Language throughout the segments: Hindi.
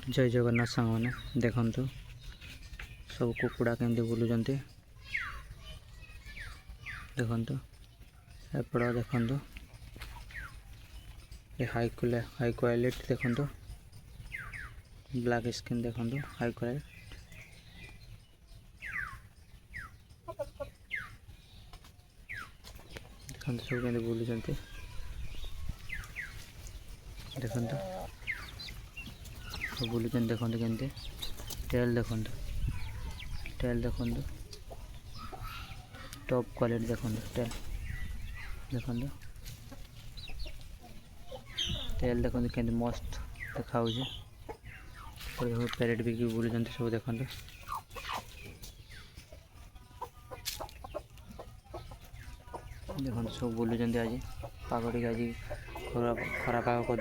जय जगन्नाथ सांग मैंने देखु सब कुकुड़ा केमती बुलूं देखु एपड़ देखु हाई क्वालिटी देखु ब्लैक स्किन देखु हाई क्वालिटी देखु सब केमती बुलूं देखु सब बुलूं देखु केमती टेल देखु टॉप क्वालिटी देखु टेल देखु केमती मस्त देखा पैरेट भी बुलूं सब देखु देखो सब बुलूं आज पाग टे आज खरा पाग कर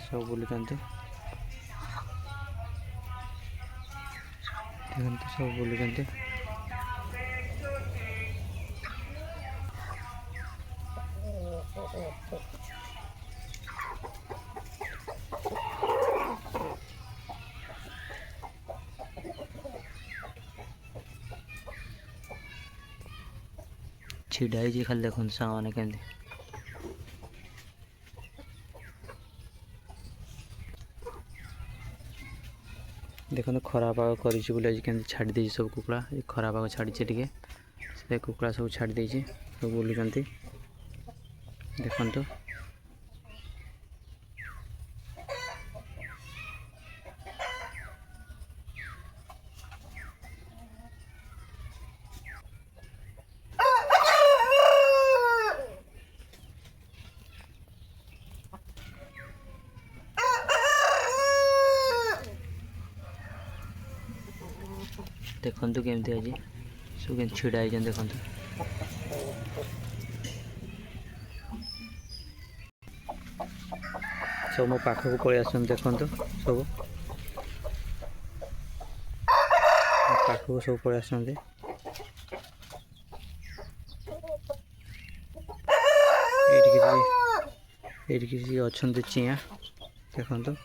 सब बुलूं देखते सब बुलूं छिड़ाई खाली देखते सामान केमती देखो खरा पाग कर छाड़ी दे सब कुकुड़ा खरा पाग छाड़ी टे कुकुड़ा सब छाड़ी दे सब बुलूं देखु देखु केमती आज सब के छिड़ा देखु सब मो पाखक पलि आस देखु सब पाखक सब पलि आस किसी अच्छा चिया देखु